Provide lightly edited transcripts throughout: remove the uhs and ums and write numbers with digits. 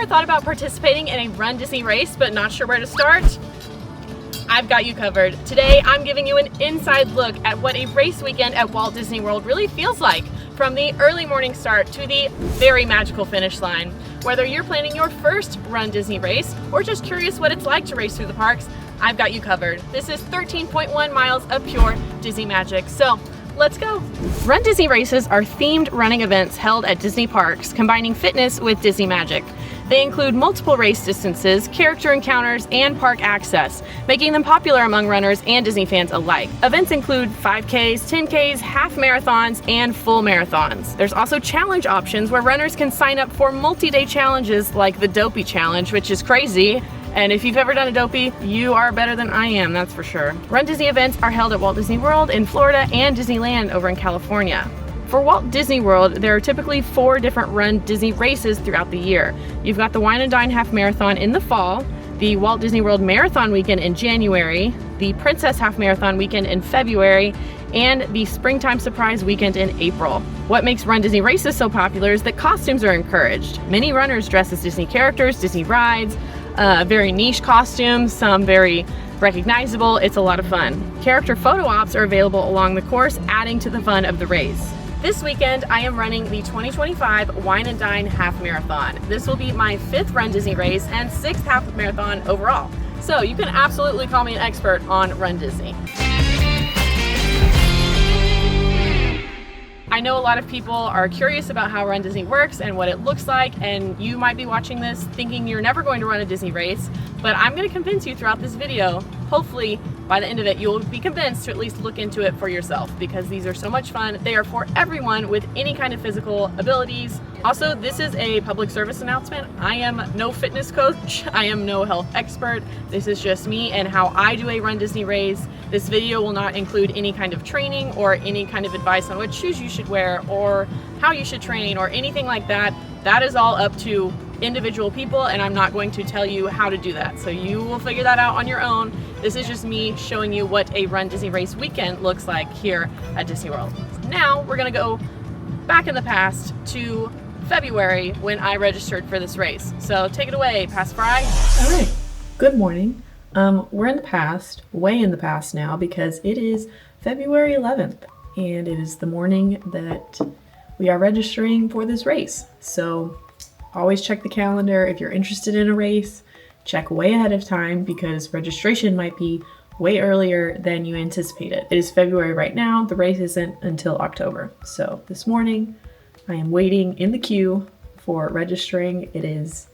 ever thought about participating in a Run Disney race but not sure where to start? I've got you covered. Today, I'm giving you an inside look at what a race weekend at Walt Disney World really feels like, from the early morning start to the very magical finish line. Whether you're planning your first Run Disney race or just curious what it's like to race through the parks, I've got you covered. This is 13.1 miles of pure Disney magic. So let's go. Run Disney races are themed running events held at Disney parks, combining fitness with Disney magic. They include multiple race distances, character encounters, and park access, making them popular among runners and Disney fans alike. Events include 5Ks, 10Ks, half marathons, and full marathons. There's also challenge options where runners can sign up for multi-day challenges like the Dopey Challenge, which is crazy. And if you've ever done a Dopey, you are better than I am, that's for sure. Run Disney events are held at Walt Disney World in Florida and Disneyland over in California. For Walt Disney World, there are typically 4 different Run Disney races throughout the year. You've got the Wine and Dine Half Marathon in the fall, the Walt Disney World Marathon Weekend in January, the Princess Half Marathon Weekend in February, and the Springtime Surprise Weekend in April. What makes Run Disney races so popular is that costumes are encouraged. Many runners dress as Disney characters, Disney rides, very niche costumes, some very recognizable. It's a lot of fun. Character photo ops are available along the course, adding to the fun of the race. This weekend, I am running the 2025 Wine and Dine Half Marathon. This will be my 5th Run Disney race and 6th half marathon overall. So you can absolutely call me an expert on Run Disney. I know a lot of people are curious about how Run Disney works and what it looks like, and you might be watching this thinking you're never going to run a Disney race, but I'm going to convince you throughout this video. Hopefully, by the end of it, you'll be convinced to at least look into it for yourself, because these are so much fun. They are for everyone with any kind of physical abilities. Also, this is a public service announcement. I am no fitness coach. I am no health expert. This is just me and how I do a Run Disney race. This video will not include any kind of training or any kind of advice on what shoes you should wear or how you should train or anything like that. That is all up to individual people, and I'm not going to tell you how to do that. So you will figure that out on your own. This is just me showing you what a Run Disney race weekend looks like here at Disney World. Now we're gonna go back in the past to February when I registered for this race. So take it away, Past Fry. All right, good morning. We're in the past, way in the past now, because it is February 11th and it is the morning that we are registering for this race. So always check the calendar. If you're interested in a race, check way ahead of time because registration might be way earlier than you anticipated. It is February right now. The race isn't until October. So this morning I am waiting in the queue for registering. It is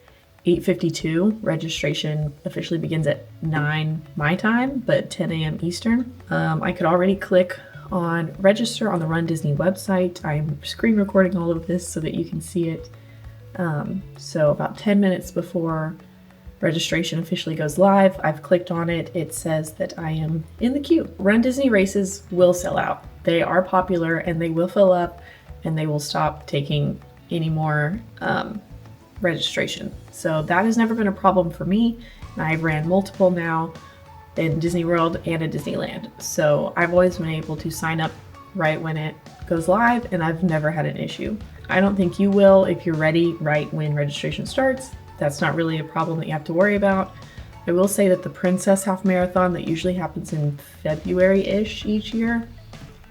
8:52. Registration officially begins at 9 my time, but 10 a.m. Eastern. I could already click on register on the Run Disney website. I'm screen recording all of this so that you can see it. So about 10 minutes before registration officially goes live, I've clicked on it. It says that I am in the queue. Run Disney races will sell out. They are popular and they will fill up and they will stop taking any more registration. So that has never been a problem for me. I've ran multiple now in Disney World and in Disneyland. So I've always been able to sign up right when it goes live and I've never had an issue. I don't think you will if you're ready right when registration starts. That's not really a problem that you have to worry about. I will say that the Princess Half Marathon that usually happens in February-ish each year,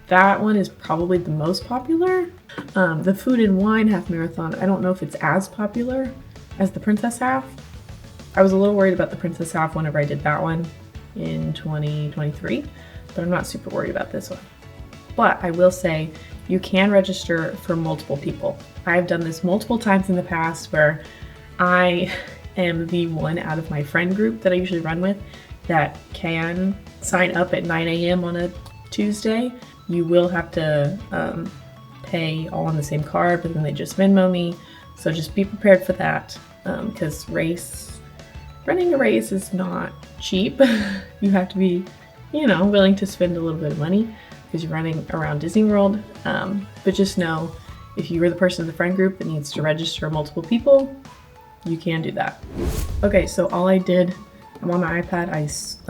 that one is probably the most popular. The Food and Wine Half Marathon, I don't know if it's as popular as the Princess Half. I was a little worried about the Princess Half whenever I did that one in 2023, but I'm not super worried about this one. But I will say you can register for multiple people. I've done this multiple times in the past where I am the one out of my friend group that I usually run with that can sign up at 9 a.m. on a Tuesday. You will have to pay all on the same card, but then they just Venmo me. So just be prepared for that because running a race is not cheap. You have to be, willing to spend a little bit of money because you're running around Disney World. But just know if you were the person in the friend group that needs to register multiple people, you can do that. Okay, so all I did, I'm on my iPad, I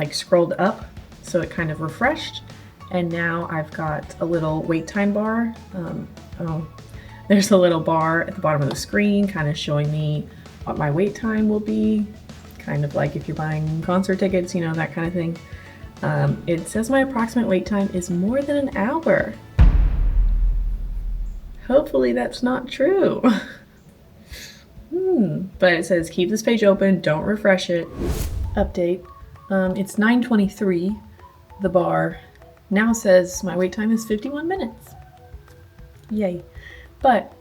scrolled up so it kind of refreshed, and now I've got a little wait time bar. There's a little bar at the bottom of the screen kind of showing me what my wait time will be, kind of like if you're buying concert tickets, you know, that kind of thing. It says my approximate wait time is more than an hour. Hopefully that's not true. But it says keep this page open, don't refresh it. Update. It's 9:23. The bar now says my wait time is 51 minutes. Yay. But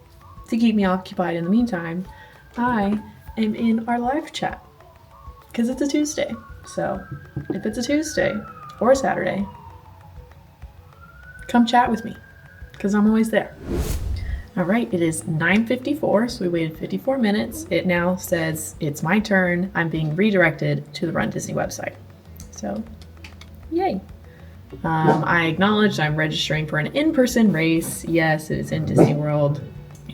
to keep me occupied in the meantime, I am in our live chat because it's a Tuesday. So if it's a Tuesday or a Saturday, come chat with me because I'm always there. All right, it is 9:54, so we waited 54 minutes. It now says it's my turn. I'm being redirected to the Run Disney website. So, yay. I acknowledged I'm registering for an in-person race. Yes, it is in Disney World.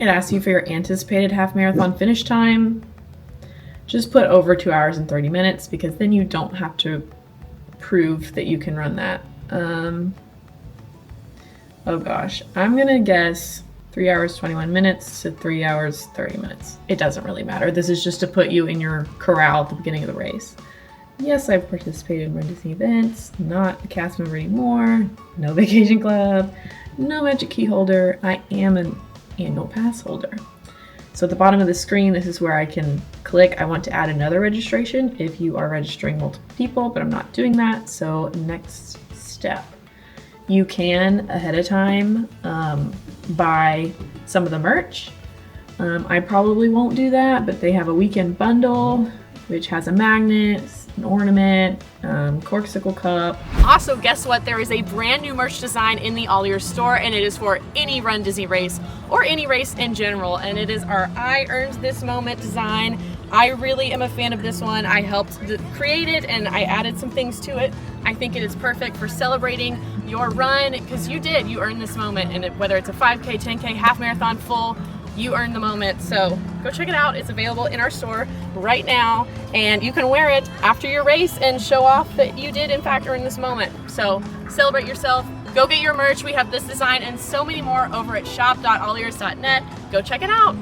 It asks you for your anticipated half marathon finish time. Just put over 2 hours and 30 minutes because then you don't have to prove that you can run that. Oh gosh, I'm gonna guess 3 hours 21 minutes to 3 hours 30 minutes. It doesn't really matter. This is just to put you in your corral at the beginning of the race. Yes, I've participated in Run Disney events, not a cast member anymore, no vacation club, no magic key holder. I am an annual pass holder. So at the bottom of the screen, this is where I can click, I want to add another registration if you are registering multiple people, but I'm not doing that. So next step. You can, ahead of time, buy some of the merch. I probably won't do that, but they have a weekend bundle, which has a magnet, an ornament, corksicle cup. Also, guess what? There is a brand new merch design in the AllEars store, and it is for any Run Disney race or any race in general. And it is our I Earned This Moment design. I really am a fan of this one. I helped create it and I added some things to it. I think it is perfect for celebrating your run because you earned this moment. And whether it's a 5K, 10K, half marathon, full, you earned the moment. So go check it out. It's available in our store right now and you can wear it after your race and show off that you did in fact earn this moment. So celebrate yourself. Go get your merch. We have this design and so many more over at shop.AllEars.net. Go check it out.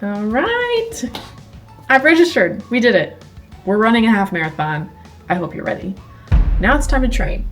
All right. I've registered. We did it. We're running a half marathon. I hope you're ready. Now it's time to train.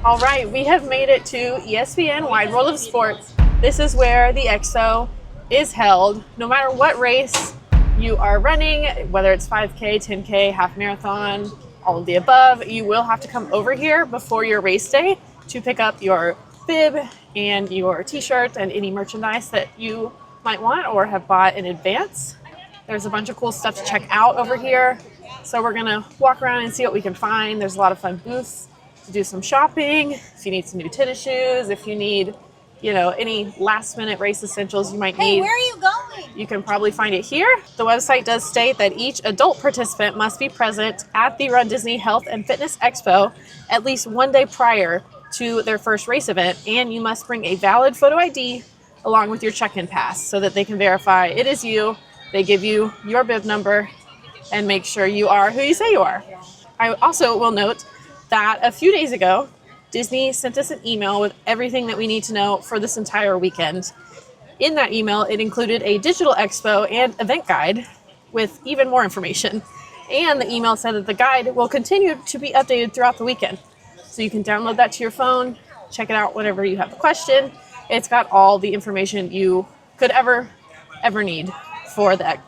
All right, we have made it to ESPN Wide World of Sports. This is where the Expo is held. No matter what race you are running, whether it's 5K, 10K, half marathon, all of the above, you will have to come over here before your race day to pick up your bib and your t-shirt and any merchandise that you might want or have bought in advance. There's a bunch of cool stuff to check out over here. So we're gonna walk around and see what we can find. There's a lot of fun booths to do some shopping. If you need some new tennis shoes, if you need, any last minute race essentials you might need. Hey, where are you going? You can probably find it here. The website does state that each adult participant must be present at the Run Disney Health and Fitness Expo at least one day prior to their first race event, and you must bring a valid photo ID along with your check-in pass so that they can verify it is you. They give you your bib number and make sure you are who you say you are. I also will note that a few days ago, Disney sent us an email with everything that we need to know for this entire weekend. In that email, it included a digital expo and event guide with even more information. And the email said that the guide will continue to be updated throughout the weekend. So you can download that to your phone, check it out whenever you have a question. It's got all the information you could ever need for the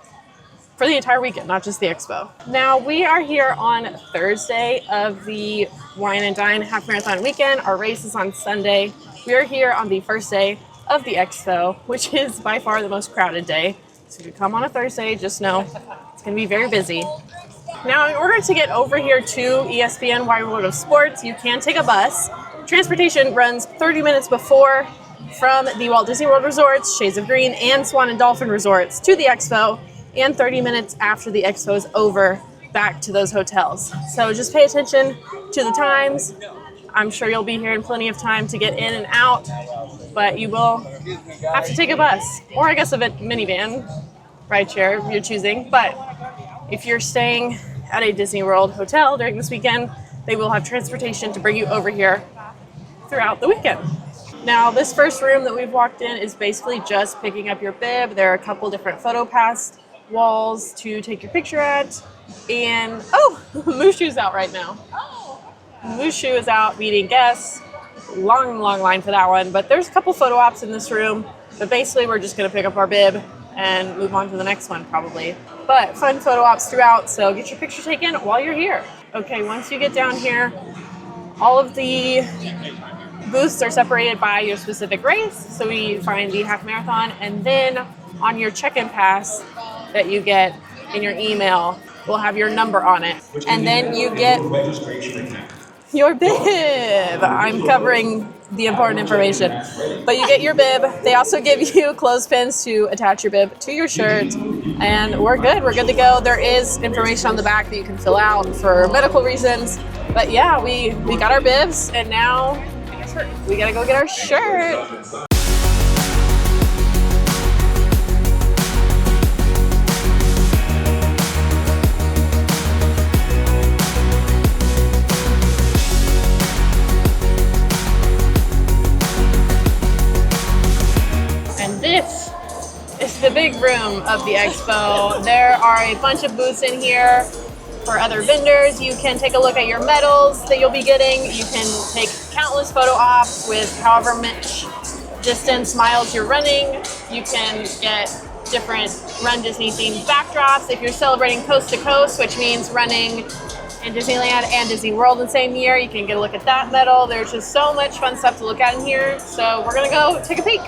entire weekend, not just the expo. Now we are here on Thursday of the Wine and Dine Half Marathon weekend. Our race is on Sunday. We are here on the first day of the expo, which is by far the most crowded day. So if you come on a Thursday, just know it's gonna be very busy. Now, in order to get over here to ESPN Wide World of Sports, you can take a bus. Transportation runs 30 minutes before from the Walt Disney World Resorts, Shades of Green, and Swan and Dolphin Resorts to the expo, and 30 minutes after the expo is over. back to those hotels. So just pay attention to the times. I'm sure you'll be here in plenty of time to get in and out, but you will have to take a bus, or I guess a minivan, rideshare if you're choosing. But if you're staying at a Disney World hotel during this weekend, they will have transportation to bring you over here throughout the weekend. Now, this first room that we've walked in is basically just picking up your bib. There are a couple different photo pass walls to take your picture at. And, oh, Mushu's out right now. Mushu is out meeting guests. Long line for that one. But there's a couple photo ops in this room. But basically, we're just going to pick up our bib and move on to the next one, probably. But fun photo ops throughout, so get your picture taken while you're here. Okay, once you get down here, all of the booths are separated by your specific race. So we find the half marathon, and then on your check-in pass that you get in your email will have your number on it. And then you get your bib. I'm covering the important information. But you get your bib. They also give you clothespins to attach your bib to your shirt. And we're good. We're good to go. There is information on the back that you can fill out for medical reasons. But yeah, we got our bibs, and now we gotta go get our shirt. This is the big room of the expo. There are a bunch of booths in here for other vendors. You can take a look at your medals that you'll be getting. You can take countless photo ops with however much distance, miles you're running. You can get different Run Disney themed backdrops if you're celebrating coast to coast, which means running in Disneyland and Disney World in the same year. You can get a look at that medal. There's just so much fun stuff to look at in here. So we're gonna go take a peek.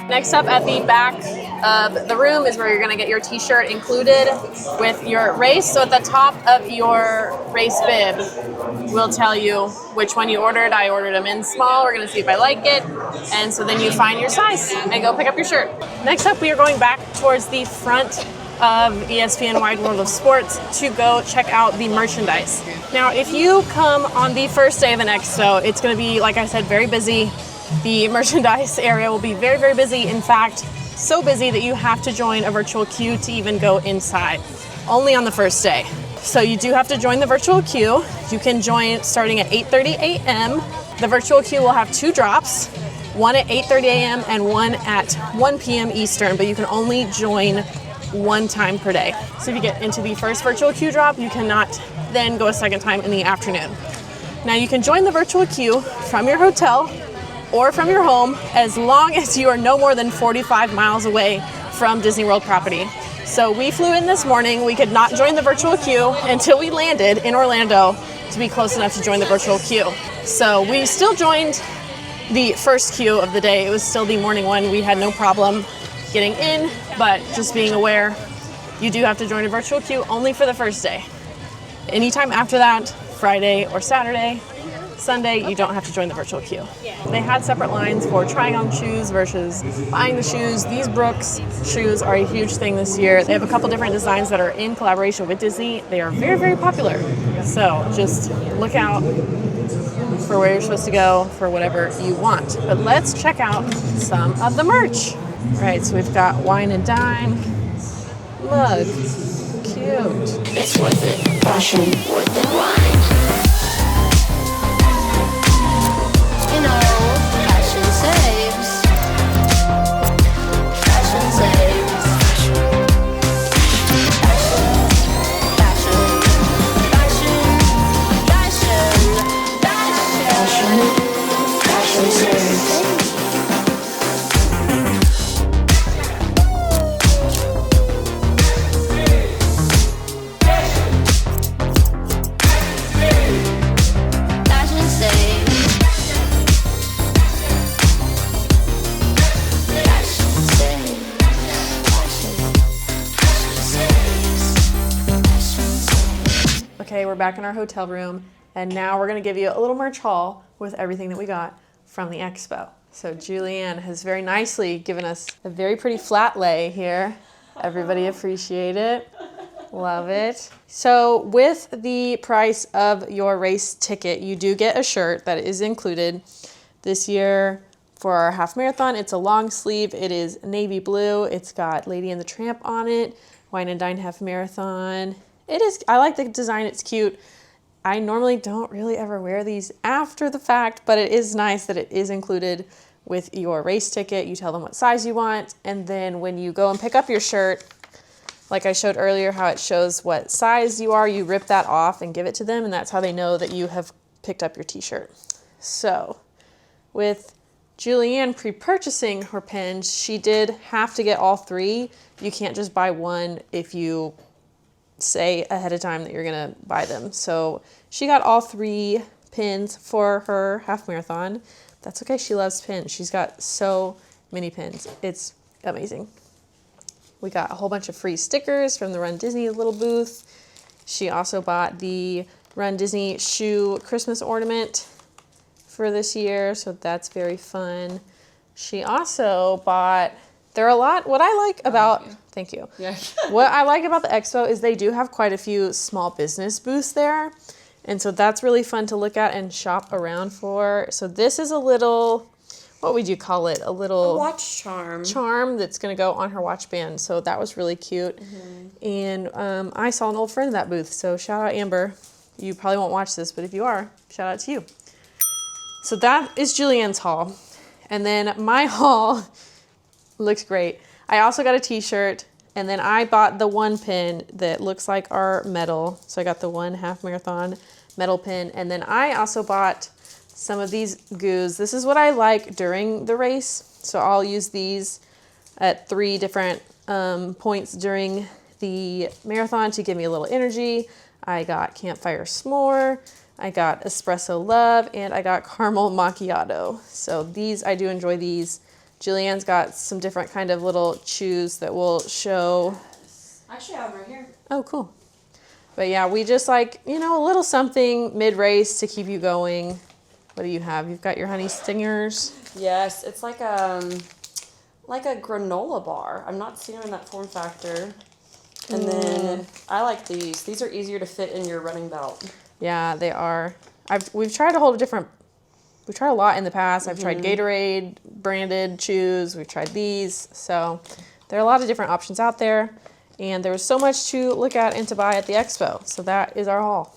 Next up at the back of the room is where you're going to get your t-shirt included with your race. So at the top of your race bib will tell you which one you ordered. I ordered them in small. We're going to see if I like it. And so then you find your size and go pick up your shirt. Next up, we are going back towards the front of ESPN Wide World of Sports to go check out the merchandise. Now, if you come on the first day of an expo, it's going to be, like I said, very busy. The merchandise area will be very, very busy. In fact, so busy that you have to join a virtual queue to even go inside, only on the first day. So you do have to join the virtual queue. You can join starting at 8:30 a.m. The virtual queue will have 2 drops, one at 8:30 a.m. and one at 1 p.m. Eastern, but you can only join 1 time per day. So if you get into the first virtual queue drop, you cannot then go a second time in the afternoon. Now you can join the virtual queue from your hotel or from your home as long as you are no more than 45 miles away from Disney World property. So we flew in this morning. We could not join the virtual queue until we landed in Orlando to be close enough to join the virtual queue. So we still joined the first queue of the day. It was still the morning one. We had no problem getting in, but just being aware, you do have to join a virtual queue only for the first day. Anytime after that, Friday or Saturday, Sunday, you don't have to join the virtual queue. They had separate lines for trying on shoes versus buying the shoes. These Brooks shoes are a huge thing this year. They have a couple different designs that are in collaboration with Disney. They are very, very popular. So just look out for where you're supposed to go for whatever you want. But let's check out some of the merch. All right, so we've got Wine and Dine mug. Cute. It's worth it. Fashion worth the grind. You know, fashion saves. Fashion saves. Okay, we're back in our hotel room, and now we're going to give you a little merch haul with everything that we got from the expo. So Julianne has very nicely given us a very pretty flat lay here. Everybody appreciate it. Love it. So with the price of your race ticket, you do get a shirt that is included. This year for our half marathon, it's a long sleeve. It is navy blue. It's got Lady and the Tramp on it. Wine and Dine half marathon. I like the design. It's cute. I normally don't really ever wear these after the fact, but it is nice that it is included with your race ticket. You tell them what size you want, and then when you go and pick up your shirt, like I showed earlier how it shows what size you are, you rip that off and give it to them, and that's how they know that you have picked up your t-shirt. So with Julianne pre-purchasing her pins, she did have to get all 3. You can't just buy one if you say ahead of time that you're gonna buy them. So she got all 3 pins for her half marathon. That's okay, she loves pins. She's got so many pins. It's amazing. We got a whole bunch of free stickers from the Run Disney little booth. She also bought the Run Disney shoe Christmas ornament for this year, so that's very fun. She also bought, there are a lot, what I like about, thank you. Yeah. What I like about the expo is they do have quite a few small business booths there, and so that's really fun to look at and shop around for. So this is a little, what would you call it? A little Watch charm. Charm that's going to go on her watch band. So that was really cute. And I saw an old friend in that booth. So shout out Amber. You probably won't watch this, but if you are, shout out to you. So that is Julianne's haul. And then my haul looks great. I also got a t-shirt, and then I bought the one pin that looks like our medal. So I got the one half marathon medal pin. And then I also bought some of these goos. This is what I like during the race. So I'll use these at 3 different points during the marathon to give me a little energy. I got Campfire S'more, I got Espresso Love, and I got Caramel Macchiato. So these, I do enjoy these. Julianne's got some different kind of little chews that will show. Actually, I have them right here. Oh, cool. But yeah, we just like, a little something mid-race to keep you going. What do you have? You've got your honey stingers. Yes, it's like a granola bar. I'm not seeing them in that form factor. And then I like these. These are easier to fit in your running belt. Yeah, they are. We've tried a lot in the past. I've tried Gatorade branded chews. We've tried these. So there are a lot of different options out there. And there was so much to look at and to buy at the expo. So that is our haul.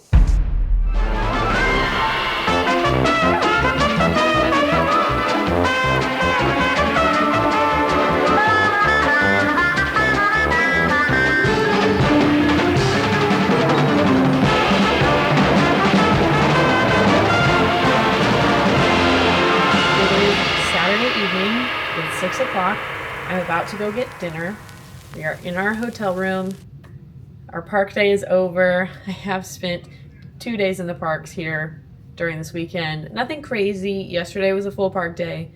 Evening, it's 6 o'clock. I'm about to go get dinner. We are in our hotel room. Our park day is over. I have spent 2 days in the parks here during this weekend. Nothing crazy. Yesterday was a full park day.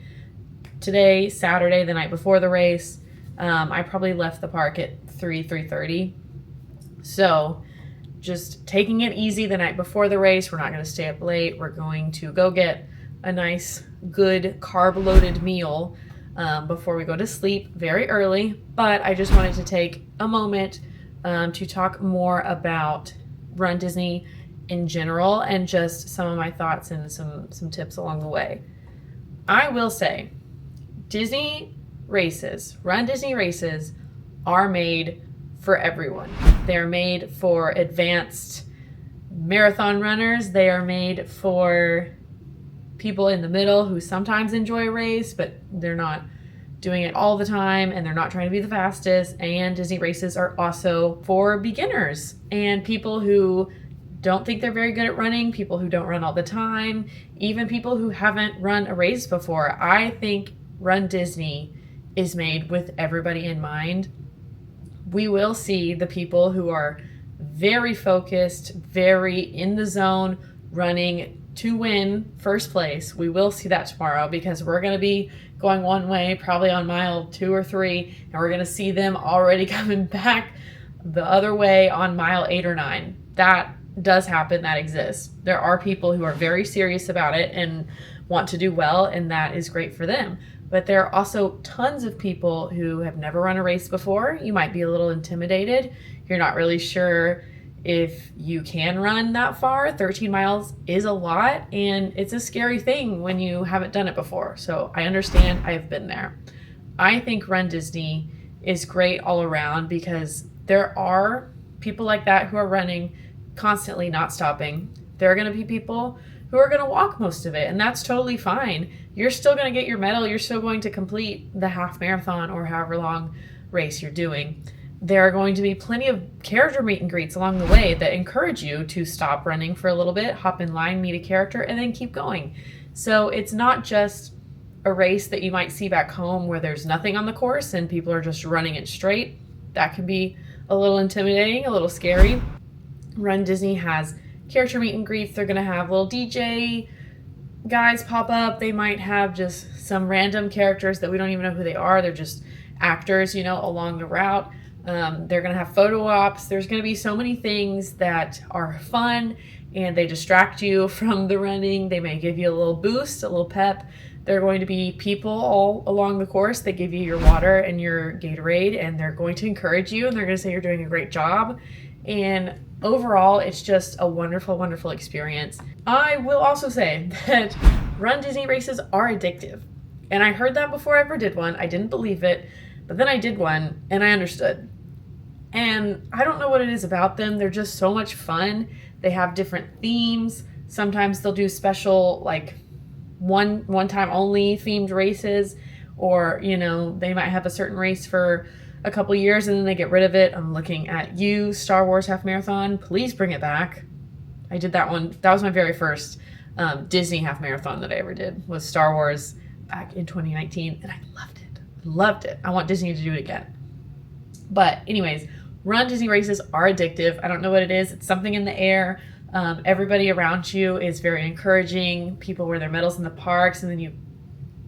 Today, Saturday, the night before the race, I probably left the park at 3:30. So just taking it easy the night before the race. We're not going to stay up late. We're going to go get a nice, good, carb-loaded meal before we go to sleep very early. But I just wanted to take a moment to talk more about Run Disney in general and just some of my thoughts and some tips along the way. I will say, Disney races, Run Disney races, are made for everyone. They're made for advanced marathon runners. They are made for people in the middle who sometimes enjoy a race, but they're not doing it all the time and they're not trying to be the fastest. And Disney races are also for beginners and people who don't think they're very good at running, people who don't run all the time, even people who haven't run a race before. I think Run Disney is made with everybody in mind. We will see the people who are very focused, very in the zone, running to win first place. We will see that tomorrow because we're going to be going one way, probably on mile 2 or 3, and we're going to see them already coming back the other way on mile 8 or 9. That does happen, that exists. There are people who are very serious about it and want to do well, and that is great for them. But there are also tons of people who have never run a race before. You might be a little intimidated. You're not really sure if you can run that far. 13 miles is a lot, and it's a scary thing when you haven't done it before. So I understand. I've been there. I think Run Disney is great all around because there are people like that who are running constantly, not stopping. There are going to be people who are going to walk most of it, and that's totally fine. You're still going to get your medal. You're still going to complete the half marathon or however long race you're doing. There are going to be plenty of character meet and greets along the way that encourage you to stop running for a little bit, hop in line, meet a character, and then keep going. So it's not just a race that you might see back home where there's nothing on the course and people are just running it straight. That can be a little intimidating, a little scary. Run Disney has character meet and greets. They're going to have little DJ guys pop up. They might have just some random characters that we don't even know who they are. They're just actors, along the route. They're going to have photo ops. There's going to be so many things that are fun and they distract you from the running. They may give you a little boost, a little pep. There are going to be people all along the course that give you your water and your Gatorade, and they're going to encourage you, and they're going to say you're doing a great job. And overall, it's just a wonderful, wonderful experience. I will also say that Run Disney races are addictive. And I heard that before I ever did one. I didn't believe it, but then I did one and I understood. And I don't know what it is about them. They're just so much fun. They have different themes. Sometimes they'll do special, like one time only themed races, or, they might have a certain race for a couple years and then they get rid of it. I'm looking at you, Star Wars Half Marathon. Please bring it back. I did that one. That was my very first Disney Half Marathon that I ever did, was Star Wars back in 2019, and I loved it. Loved it. I want Disney to do it again. But anyways, Run Disney races are addictive. I don't know what it is. It's something in the air. Everybody around you is very encouraging. People wear their medals in the parks, and then you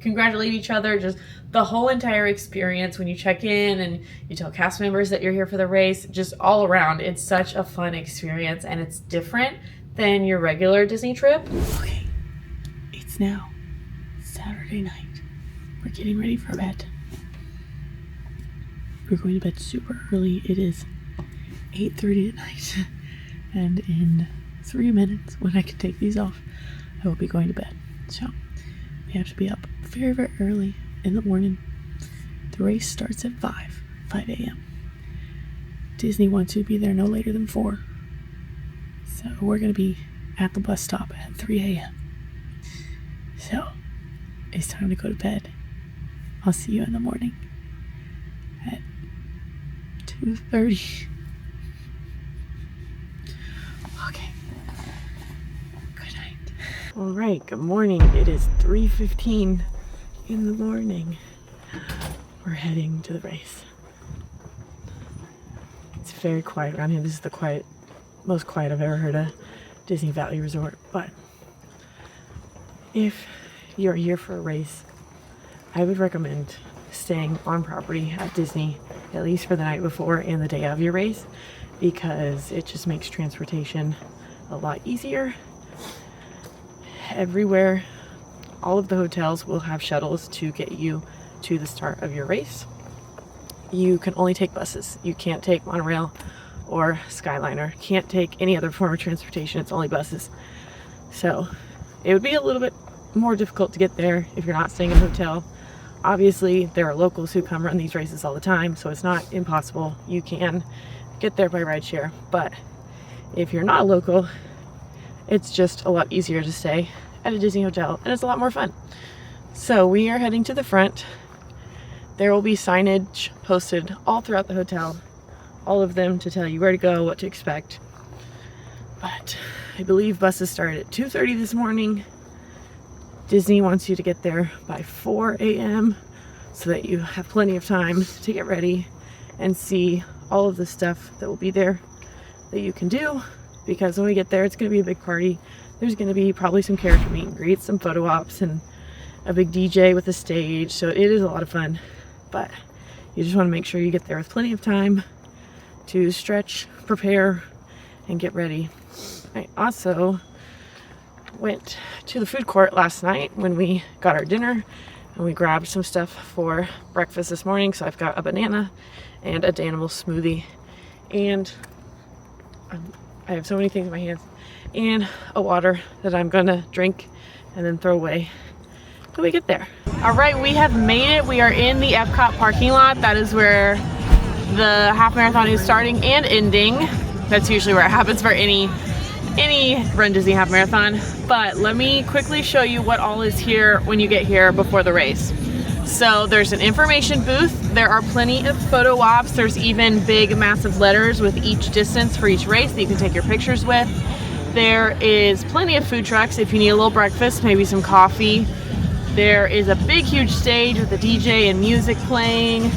congratulate each other. Just the whole entire experience when you check in and you tell cast members that you're here for the race, just all around. It's such a fun experience, and it's different than your regular Disney trip. Okay, it's now Saturday night. We're getting ready for bed. We're going to bed super early. It is 8:30 at night, and in 3 minutes, when I can take these off, I will be going to bed. So we have to be up very, very early in the morning. The race starts at 5 a.m. Disney wants you to be there no later than 4. So we're going to be at the bus stop at 3 a.m. So it's time to go to bed. I'll see you in the morning at 2:30. Okay. Good night. All right, good morning. It is 3:15 in the morning. We're heading to the race. It's very quiet around here. This is the most quiet I've ever heard a Disney Valley Resort. But if you're here for a race, I would recommend staying on property at Disney, at least for the night before and the day of your race, because it just makes transportation a lot easier. Everywhere, all of the hotels will have shuttles to get you to the start of your race. You can only take buses. You can't take monorail or Skyliner. Can't take any other form of transportation. It's only buses. So it would be a little bit more difficult to get there if you're not staying in a hotel. Obviously, there are locals who come run these races all the time, so it's not impossible. You can get there by rideshare, but if you're not a local, it's just a lot easier to stay at a Disney hotel, and it's a lot more fun. So we are heading to the front. There will be signage posted all throughout the hotel, all of them to tell you where to go, what to expect. But I believe buses start at 2:30 this morning. Disney wants you to get there by 4 a.m. so that you have plenty of time to get ready and see all of the stuff that will be there that you can do, because when we get there, it's going to be a big party. There's going to be probably some character meet and greets, some photo ops, and a big DJ with a stage, so it is a lot of fun. But you just want to make sure you get there with plenty of time to stretch, prepare, and get ready. I also went to the food court last night when we got our dinner, and we grabbed some stuff for breakfast this morning. So I've got a banana and a Danimal smoothie, and I have so many things in my hands, and a water that I'm gonna drink and then throw away till we get there. All right, we have made it. We are in the EPCOT parking lot. That is where the half marathon is starting and ending. That's usually where it happens for any Run Disney half marathon. But let me quickly show you what all is here when you get here before the race. So there's an information booth. There are plenty of photo ops. There's even big massive letters with each distance for each race that you can take your pictures with. There is plenty of food trucks if you need a little breakfast, maybe some coffee. There is a big huge stage with a DJ and music playing.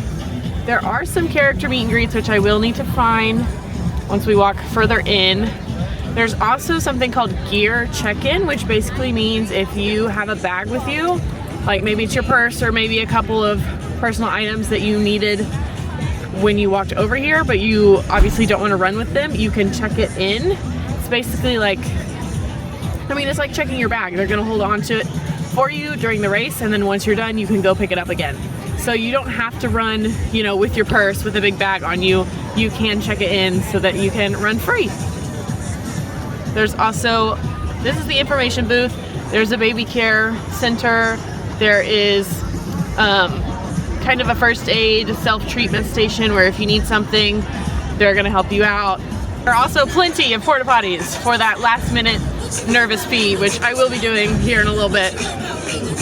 There are some character meet and greets, which I will need to find once we walk further in. There's also something called gear check-in, which basically means if you have a bag with you, like maybe it's your purse or maybe a couple of personal items that you needed when you walked over here, but you obviously don't want to run with them, you can check it in. It's basically like, it's like checking your bag. They're gonna hold on to it for you during the race, and then once you're done, you can go pick it up again. So you don't have to run, with your purse with a big bag on you. You can check it in so that you can run free. There's also, this is the information booth. There's a baby care center. There is kind of a first aid self-treatment station where if you need something, they're gonna help you out. There are also plenty of porta potties for that last minute nervous pee, which I will be doing here in a little bit.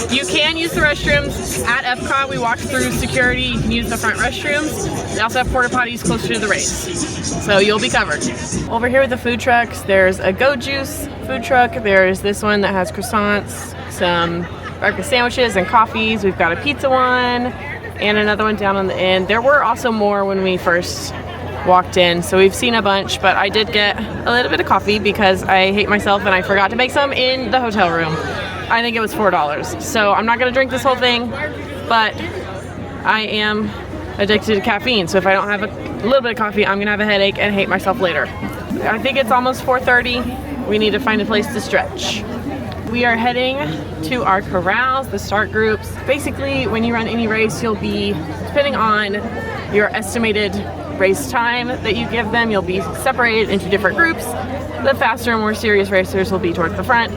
You can use the restrooms at EPCOT. We walked through security. You can use the front restrooms. They also have porta potties closer to the race, so you'll be covered. Over here with the food trucks, there's a Go Juice food truck. There's this one that has croissants, some breakfast sandwiches and coffees. We've got a pizza one and another one down on the end. There were also more when we first walked in, so we've seen a bunch, but I did get a little bit of coffee because I hate myself and I forgot to make some in the hotel room. I think it was $4. So I'm not gonna drink this whole thing, but I am addicted to caffeine. So if I don't have a little bit of coffee, I'm gonna have a headache and hate myself later. I think it's almost 4:30. We need to find a place to stretch. We are heading to our corrals, the start groups. Basically, when you run any race, you'll be, depending on your estimated race time that you give them, you'll be separated into different groups. The faster and more serious racers will be towards the front,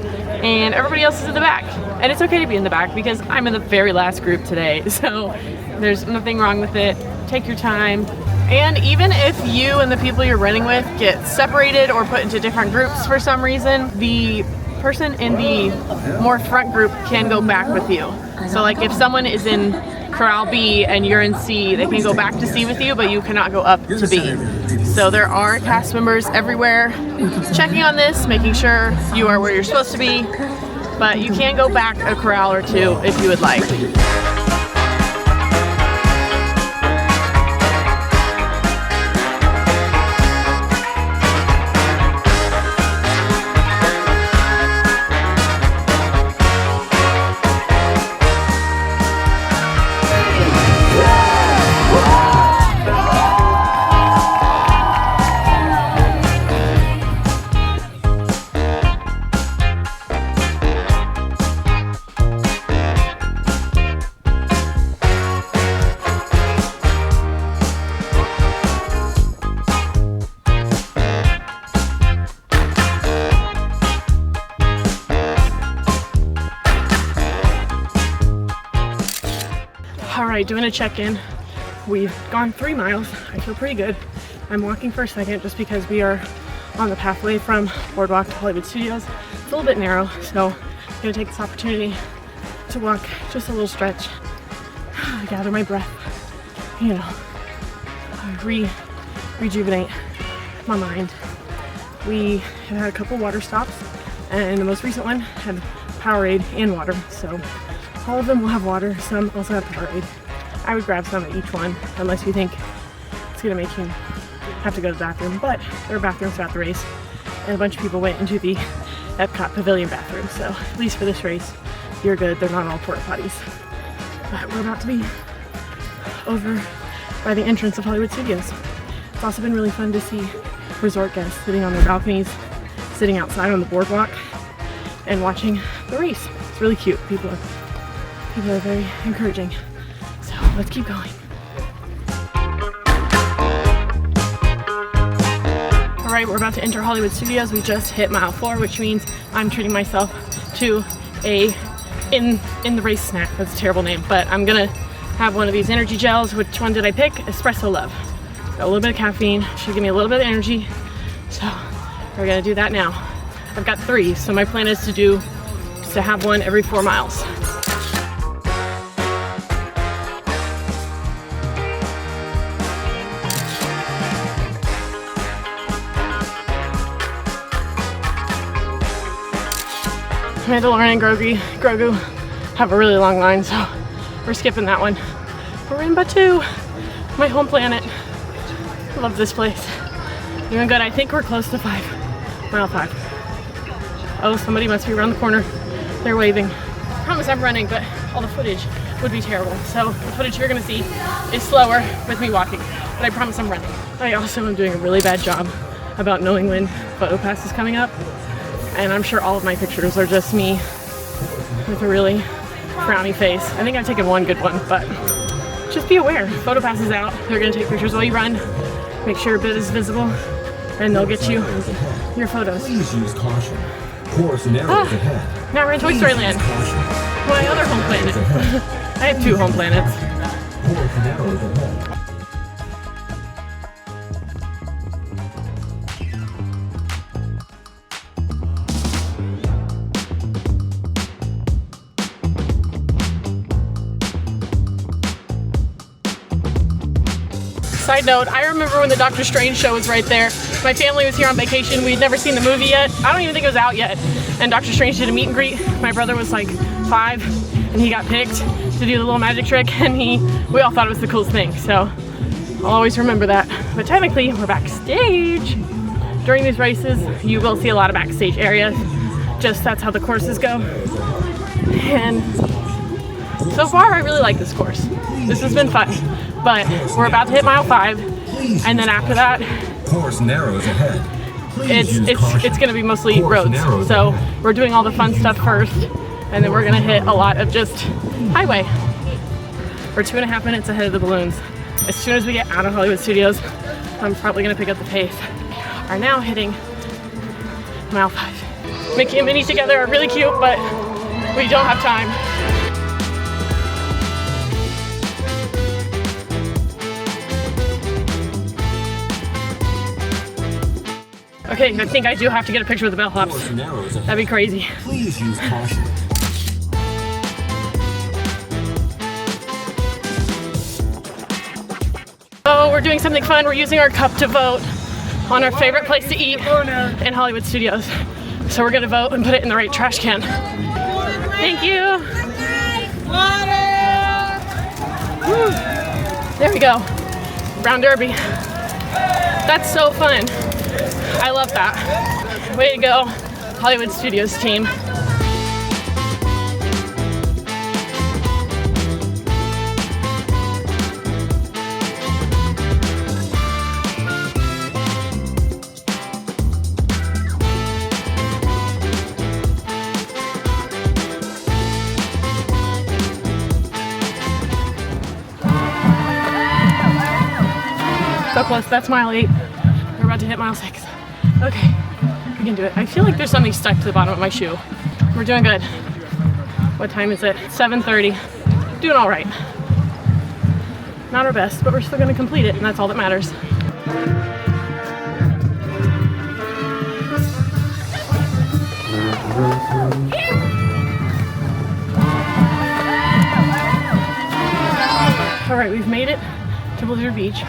and everybody else is in the back. And it's okay to be in the back because I'm in the very last group today, so there's nothing wrong with it. Take your time. And even if you and the people you're running with get separated or put into different groups for some reason, the person in the more front group can go back with you. So like if someone is in Corral B and you're in C, they can go back to C with you, but you cannot go up to B. So there are cast members everywhere checking on this, making sure you are where you're supposed to be, but you can go back a corral or two if you would like. Alright, doing a check-in. We've gone 3 miles. I feel pretty good. I'm walking for a second just because we are on the pathway from Boardwalk to Hollywood Studios. It's a little bit narrow, so I'm gonna take this opportunity to walk just a little stretch, gather my breath, rejuvenate my mind. We have had a couple water stops, and the most recent one had Powerade and water, so all of them will have water. Some also have Powerade. I would grab some at each one unless you think it's gonna make you have to go to the bathroom, but there are bathrooms throughout the race, and a bunch of people went into the EPCOT Pavilion bathroom, so at least for this race, you're good. They're not all porta potties. But we're about to be over by the entrance of Hollywood Studios. It's also been really fun to see resort guests sitting on their balconies, sitting outside on the boardwalk, and watching the race. It's really cute. People are very encouraging. So let's keep going. All right, we're about to enter Hollywood Studios. We just hit mile 4, which means I'm treating myself to a in the race snack. That's a terrible name, but I'm gonna have one of these energy gels. Which one did I pick? Espresso Love. Got a little bit of caffeine, should give me a little bit of energy. So we're gonna do that now. I've got 3, so my plan is to have one every 4 miles. Mandalorian and Grogu have a really long line, so we're skipping that one. We're in Batu, my home planet. Love this place. Doing good. I think we're close to mile 5. Oh, somebody must be around the corner. They're waving. I promise I'm running, but all the footage would be terrible. So the footage you're gonna see is slower with me walking, but I promise I'm running. I also am doing a really bad job about knowing when PhotoPass is coming up. And I'm sure all of my pictures are just me with a really frowny face. I think I've taken one good one, but just be aware. PhotoPass is out. They're gonna take pictures while you run. Make sure a bit is visible, and they'll get you your photos. Please use caution. Course narrows ahead. Now we're in Toy Story Land. My other home planet. I have 2 home planets. Course narrows ahead. Side note, I remember when the Doctor Strange show was right there. My family was here on vacation. We'd never seen the movie yet. I don't even think it was out yet. And Doctor Strange did a meet and greet. My brother was like 5 and he got picked to do the little magic trick, and we all thought it was the coolest thing. So I'll always remember that. But technically we're backstage. During these races, you will see a lot of backstage areas. Just that's how the courses go. And so far I really like this course. This has been fun. But we're about to hit mile 5, and then after that, Course narrows ahead. it's going to be mostly roads. So we're doing all the fun stuff first, and then we're going to hit a lot of just highway. We're 2.5 minutes ahead of the balloons. As soon as we get out of Hollywood Studios, I'm probably going to pick up the pace. Are now hitting mile 5. Mickey and Minnie together are really cute, but we don't have time. Okay, I think I do have to get a picture with the bellhops. Course narrows ahead. That'd be crazy. Please use caution. Oh, we're doing something fun. We're using our cup to vote on our favorite place to eat in Hollywood Studios. So we're gonna vote and put it in the right trash can. Thank you. Woo. There we go. Brown Derby. That's so fun. I love that. Way to go, Hollywood Studios team. So close, that's mile 8. We're about to hit mile 6. Okay, we can do it. I feel like there's something stuck to the bottom of my shoe. We're doing good. What time is it? 7:30. Doing all right. Not our best, but we're still gonna complete it, and that's all that matters. All right, we've made it to Blizzard Beach.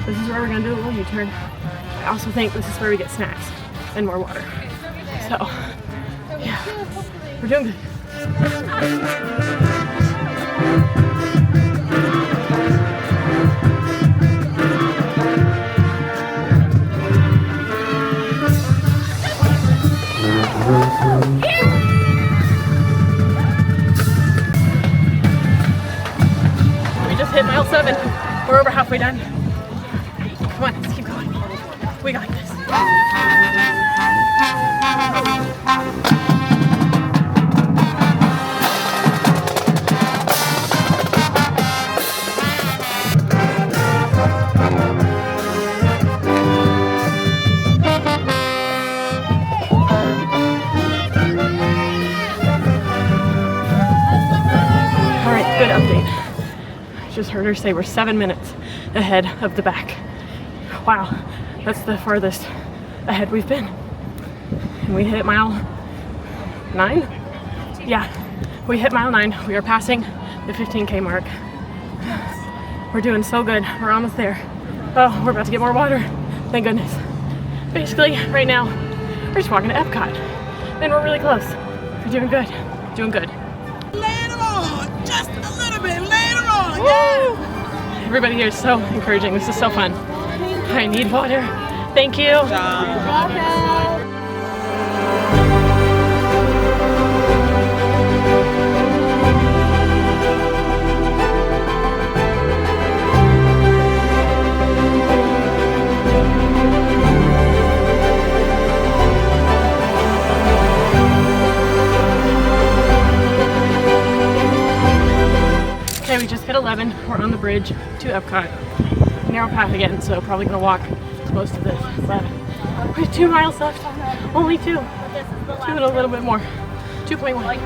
This is where we're gonna do a little U-turn. I also think this is where we get snacks and more water. So, yeah, we're doing good. We just hit mile 7. We're over halfway done. Come on, let's keep going. We got this. Alright, good update. I just heard her say we're 7 minutes ahead of the back. Wow, that's the farthest ahead we've been. And we hit mile 9? Yeah, we hit mile 9. We are passing the 15K mark. We're doing so good. We're almost there. Oh, we're about to get more water. Thank goodness. Basically, right now, we're just walking to EPCOT. And we're really close. We're doing good. Doing good. Later on, just a little bit later on. Woo! Everybody here is so encouraging. This is so fun. I need water. Thank you. Okay, we just hit 11. We're on the bridge to EPCOT. Narrow path again, so probably gonna walk close to this. But we have 2 miles left. Only 2. 2 and a little bit more. 2.1.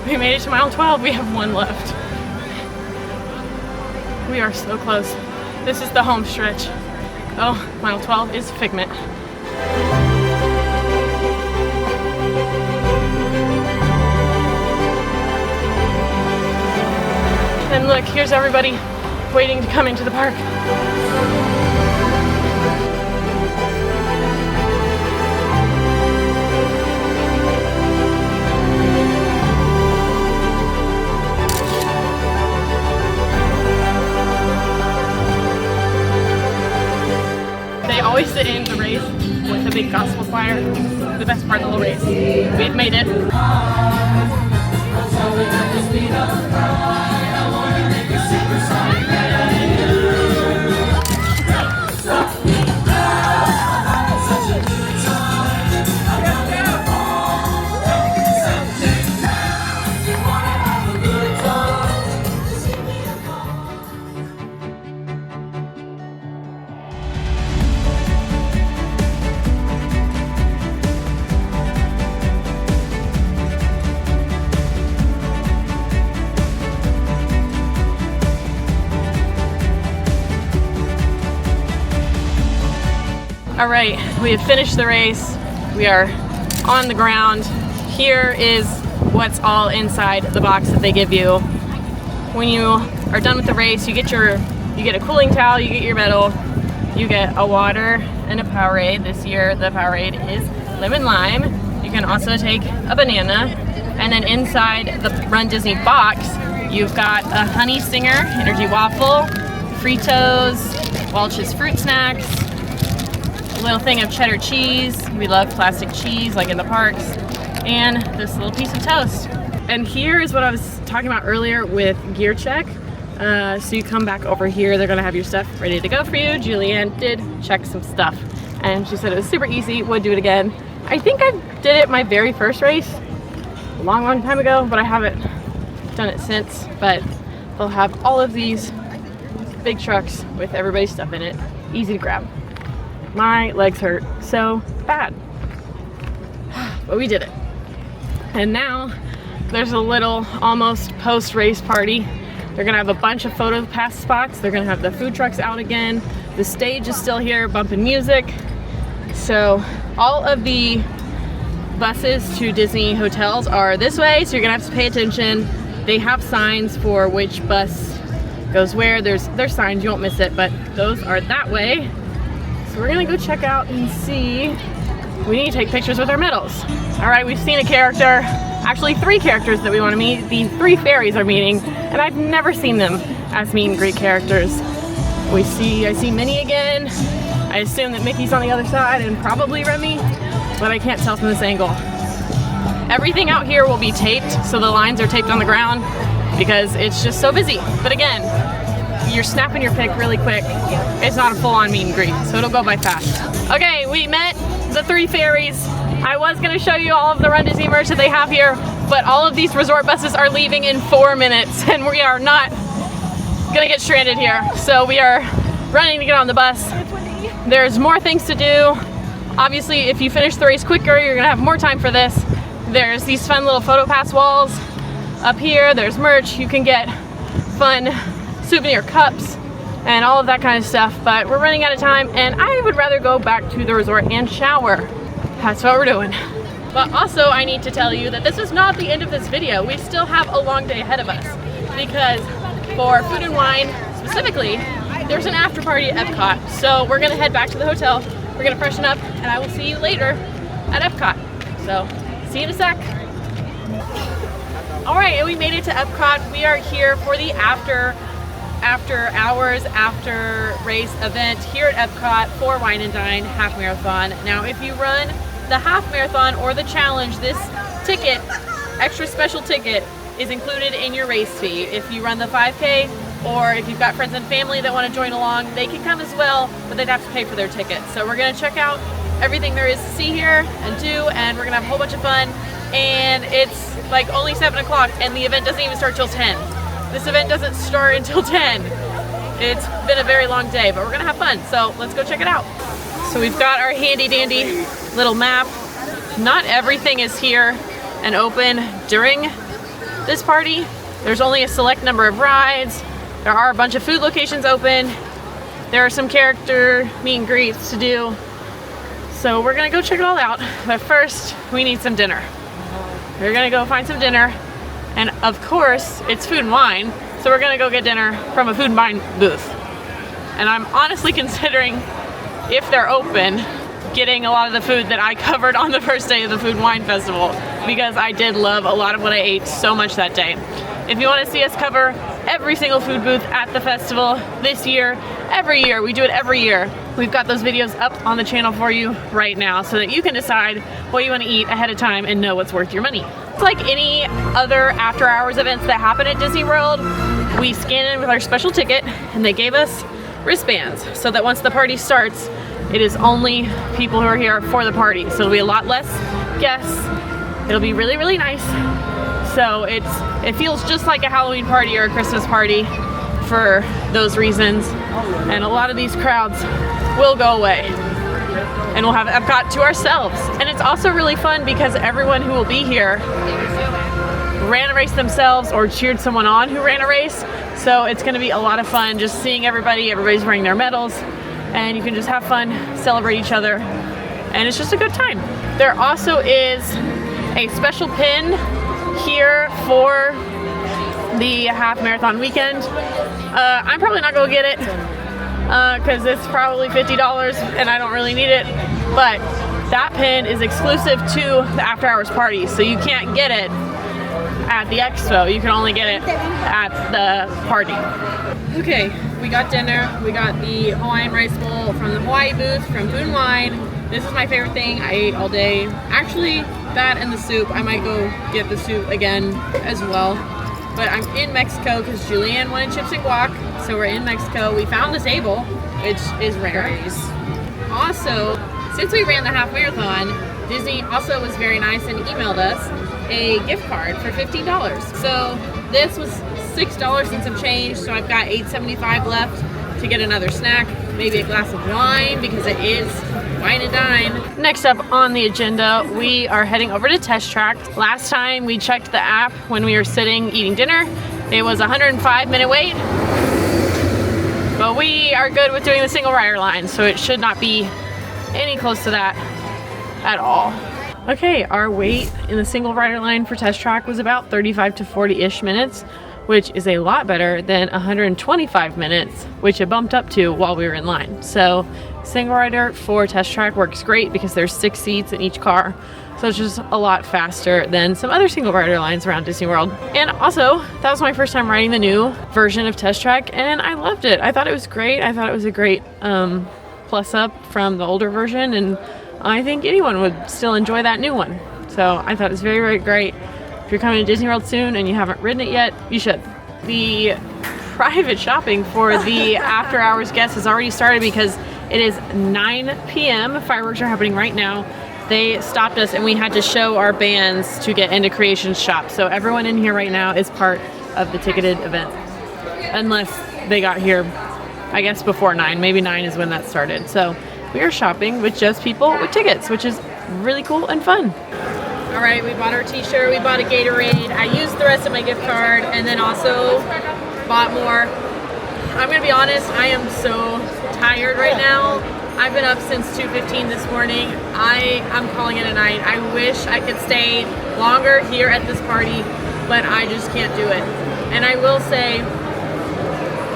We made it to mile 12. We have 1 left. We are so close. This is the home stretch. Oh, mile 12 is Figment. And look, here's everybody waiting to come into the park. They always end the race with a big gospel choir. The best part of the race. We've made it. All right, we have finished the race. We are on the ground. Here is what's all inside the box that they give you. When you are done with the race, you get a cooling towel, you get your medal, you get a water and a Powerade. This year the Powerade is lemon lime. You can also take a banana. And then inside the Run Disney box, you've got a Honey Stinger energy waffle, Fritos, Welch's fruit snacks, a little thing of cheddar cheese. We love plastic cheese like in the parks, and this little piece of toast. And here is what I was talking about earlier with gear check. So you come back over here, they're gonna have your stuff ready to go for you. Julianne did check some stuff and she said it was super easy, would do it again. I think I did it my very first race a long time ago, but I haven't done it since. But they'll have all of these big trucks with everybody's stuff in it, easy to grab. My legs hurt so bad, but we did it. And now there's a little almost post-race party. They're gonna have a bunch of photo pass spots. They're gonna have the food trucks out again. The stage is still here, bumping music. So all of the buses to Disney hotels are this way, so you're gonna have to pay attention. They have signs for which bus goes where. There's signs, you won't miss it, but those are that way. So we're gonna go check out and see. We need to take pictures with our medals. All right, we've seen a character, actually 3 characters that we want to meet. The 3 fairies are meeting, and I've never seen them as meet and greet characters. I see Minnie again. I assume that Mickey's on the other side and probably Remy, but I can't tell from this angle. Everything out here will be taped, so the lines are taped on the ground because it's just so busy. But again, you're snapping your pic really quick. It's not a full-on meet and greet, so it'll go by fast. Okay, we met the 3 ferries. I was gonna show you all of the Run Disney merch that they have here, but all of these resort buses are leaving in 4 minutes, and we are not gonna get stranded here. So we are running to get on the bus. There's more things to do. Obviously, if you finish the race quicker, you're gonna have more time for this. There's these fun little photo pass walls up here. There's merch. You can get fun souvenir cups and all of that kind of stuff, but we're running out of time, and I would rather go back to the resort and shower. That's what we're doing. But also, I need to tell you that this is not the end of this video. We still have a long day ahead of us, because for food and wine specifically, there's an after party at EPCOT. So we're gonna head back to the hotel, we're gonna freshen up, and I will see you later at EPCOT. So, see you in a sec. All right, and we made it to EPCOT. We are here for the after hours, after race event here at EPCOT for Wine and Dine Half Marathon. Now, if you run the half marathon or the challenge, this ticket, extra special ticket, is included in your race fee. If you run the 5K, or if you've got friends and family that want to join along, they can come as well, but they'd have to pay for their ticket. So we're gonna check out everything there is to see here and do, and we're gonna have a whole bunch of fun. And it's like only 7 o'clock, and the event doesn't even start till 10. This event doesn't start until 10. It's been a very long day, but we're gonna have fun. So let's go check it out. So we've got our handy dandy little map. Not everything is here and open during this party. There's only a select number of rides. There are a bunch of food locations open. There are some character meet and greets to do. So we're gonna go check it all out. But first, we need some dinner. We're gonna go find some dinner. And of course, it's food and wine. So we're gonna go get dinner from a food and wine booth. And I'm honestly considering, if they're open, getting a lot of the food that I covered on the first day of the Food and Wine Festival, because I did love a lot of what I ate so much that day. If you want to see us cover every single food booth at the festival this year, every year, we do it every year, we've got those videos up on the channel for you right now so that you can decide what you want to eat ahead of time and know what's worth your money. It's like any other after hours events that happen at Disney World. We scan in with our special ticket, and they gave us wristbands so that once the party starts, it is only people who are here for the party. So it'll be a lot less guests. It'll be really, really nice. So it feels just like a Halloween party or a Christmas party for those reasons. And a lot of these crowds will go away, and we'll have EPCOT to ourselves. And it's also really fun because everyone who will be here ran a race themselves or cheered someone on who ran a race. So it's gonna be a lot of fun just seeing everybody. Everybody's wearing their medals, and you can just have fun, celebrate each other, and it's just a good time. There also is a special pin here for the half marathon weekend. I'm probably not gonna get it because it's probably $50 and I don't really need it, but that pin is exclusive to the after hours party, so you can't get it at the expo. You can only get it at the party. Okay, we got dinner. We got the Hawaiian rice bowl from the Hawaii booth from Food and Wine. This is my favorite thing. I ate all day. Actually, that and the soup. I might go get the soup again as well. But I'm in Mexico because Julianne wanted chips and guac, so we're in Mexico. We found the table, which is rare. Also, since we ran the half marathon, Disney also was very nice and emailed us a gift card for $15. So this was $6 and some change, so I've got $8.75 left to get another snack, maybe a glass of wine because it is Wine and Dine. Next up on the agenda, we are heading over to Test Track. Last time we checked the app when we were sitting eating dinner, it was a 105-minute wait, but we are good with doing the single rider line, so it should not be any close to that at all. Okay, our wait in the single rider line for Test Track was about 35 to 40-ish minutes, which is a lot better than 125 minutes, which it bumped up to while we were in line. So single rider for Test Track works great because there's 6 seats in each car. So it's just a lot faster than some other single rider lines around Disney World. And also, that was my first time riding the new version of Test Track, and I loved it. I thought it was great. I thought it was a great plus up from the older version, and I think anyone would still enjoy that new one. So I thought it was very, very great. If you're coming to Disney World soon and you haven't ridden it yet, you should. The private shopping for the after hours guests has already started because it is 9 p.m. Fireworks are happening right now. They stopped us and we had to show our bands to get into Creations Shop. So everyone in here right now is part of the ticketed event. Unless they got here, I guess, before 9. Maybe 9 is when that started. So we are shopping with just people with tickets, which is really cool and fun. All right, we bought our t-shirt, we bought a Gatorade. I used the rest of my gift card and then also bought more. I'm gonna be honest, I am so tired right now. I've been up since 2:15 this morning. I'm calling it a night. I wish I could stay longer here at this party, but I just can't do it. And I will say,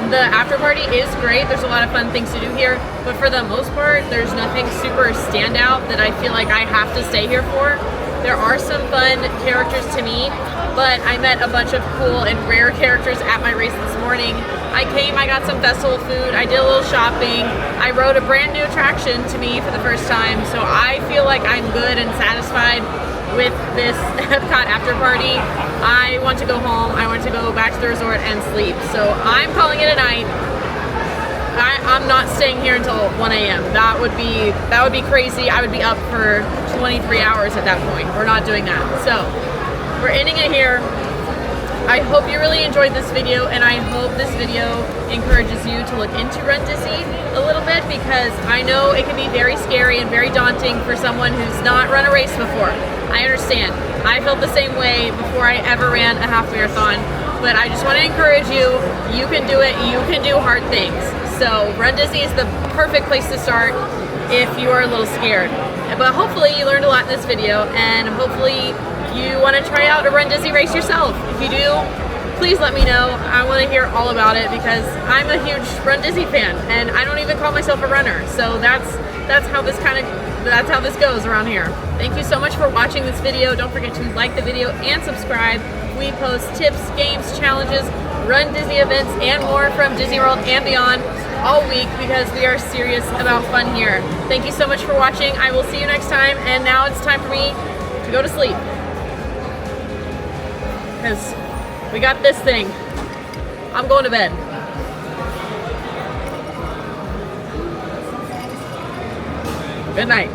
the after party is great. There's a lot of fun things to do here, but for the most part, there's nothing super standout that I feel like I have to stay here for. There are some fun characters to meet, but I met a bunch of cool and rare characters at my race this morning. I came, I got some festival food, I did a little shopping, I rode a brand new attraction to me for the first time, so I feel like I'm good and satisfied with this EPCOT after party. I want to go home, I want to go back to the resort and sleep, so I'm calling it a night. I'm not staying here until 1 a.m. That would be crazy. I would be up for 23 hours at that point. We're not doing that. So we're ending it here. I hope you really enjoyed this video, and I hope this video encourages you to look into RunDisney a little bit, because I know it can be very scary and very daunting for someone who's not run a race before. I understand. I felt the same way before I ever ran a half marathon, but I just want to encourage you. You can do it. You can do hard things. So RunDisney is the perfect place to start if you are a little scared. But hopefully you learned a lot in this video, and hopefully you want to try out a RunDisney race yourself. If you do, please let me know. I want to hear all about it because I'm a huge RunDisney fan, and I don't even call myself a runner. So that's how this goes around here. Thank you so much for watching this video. Don't forget to like the video and subscribe. We post tips, games, challenges, RunDisney events, and more from Disney World and beyond all week, because we are serious about fun here. Thank you so much for watching. I will see you next time, and now it's time for me to go to sleep, because we got this thing. I'm going to bed. Good night.